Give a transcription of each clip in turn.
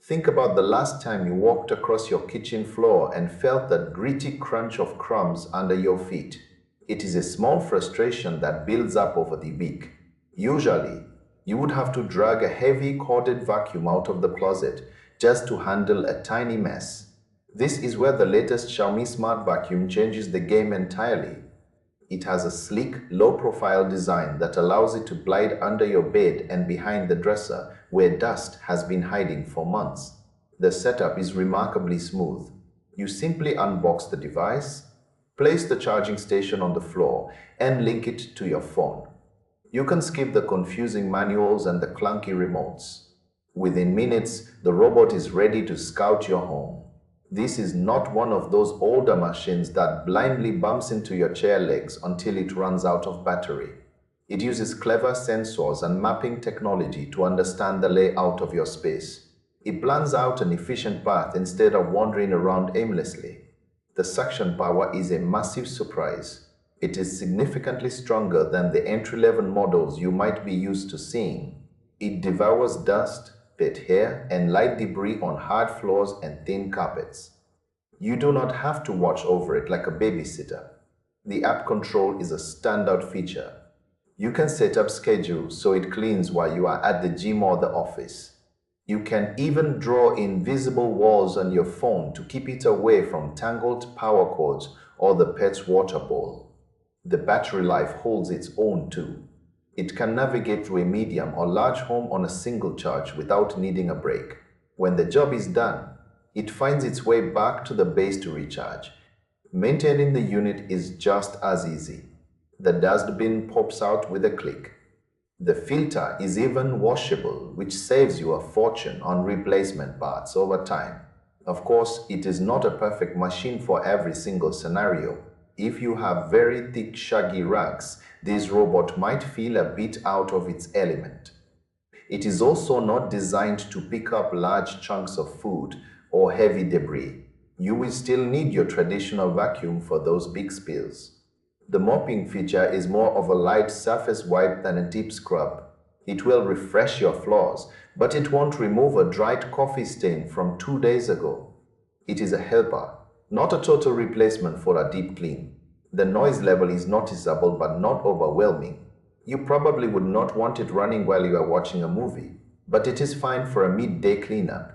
Think about the last time you walked across your kitchen floor and felt that gritty crunch of crumbs under your feet. It is a small frustration that builds up over the week. Usually, you would have to drag a heavy corded vacuum out of the closet just to handle a tiny mess. This is where the latest Xiaomi Smart Vacuum changes the game entirely. It has a sleek, low-profile design that allows it to glide under your bed and behind the dresser where dust has been hiding for months. The setup is remarkably smooth. You simply unbox the device, place the charging station on the floor, and link it to your phone. You can skip the confusing manuals and the clunky remotes. Within minutes, the robot is ready to scout your home. This is not one of those older machines that blindly bumps into your chair legs until it runs out of battery. It uses clever sensors and mapping technology to understand the layout of your space. It plans out an efficient path instead of wandering around aimlessly. The suction power is a massive surprise. It is significantly stronger than the entry-level models you might be used to seeing. It devours dust, pet hair, and light debris on hard floors and thin carpets. You do not have to watch over it like a babysitter. The app control is a standout feature. You can set up schedules so it cleans while you are at the gym or the office. You can even draw invisible walls on your phone to keep it away from tangled power cords or the pet's water bowl. The battery life holds its own too. It can navigate through a medium or large home on a single charge without needing a break. When the job is done, it finds its way back to the base to recharge. Maintaining the unit is just as easy. The dust bin pops out with a click. The filter is even washable, which saves you a fortune on replacement parts over time. Of course, it is not a perfect machine for every single scenario. If you have very thick, shaggy rugs, this robot might feel a bit out of its element. It is also not designed to pick up large chunks of food or heavy debris. You will still need your traditional vacuum for those big spills. The mopping feature is more of a light surface wipe than a deep scrub. It will refresh your floors, but it won't remove a dried coffee stain from 2 days ago. It is a helper, not a total replacement for a deep clean. The noise level is noticeable but not overwhelming. You probably would not want it running while you are watching a movie, but it is fine for a midday cleanup.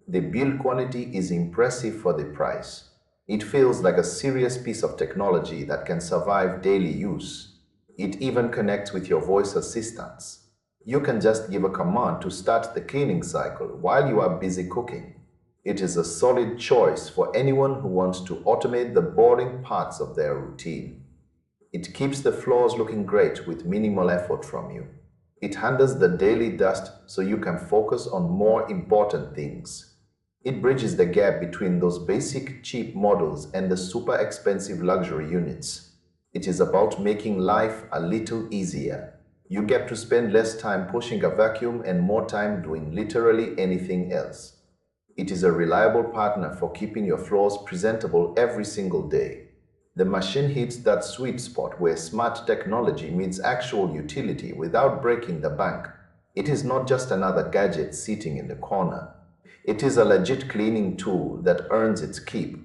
The build quality is impressive for the price. It feels like a serious piece of technology that can survive daily use. It even connects with your voice assistants. You can just give a command to start the cleaning cycle while you are busy cooking. It is a solid choice for anyone who wants to automate the boring parts of their routine. It keeps the floors looking great with minimal effort from you. It handles the daily dust so you can focus on more important things. It bridges the gap between those basic cheap models and the super expensive luxury units. It is about making life a little easier. You get to spend less time pushing a vacuum and more time doing literally anything else. It is a reliable partner for keeping your floors presentable every single day. The machine hits that sweet spot where smart technology meets actual utility without breaking the bank. It is not just another gadget sitting in the corner. It is a legit cleaning tool that earns its keep.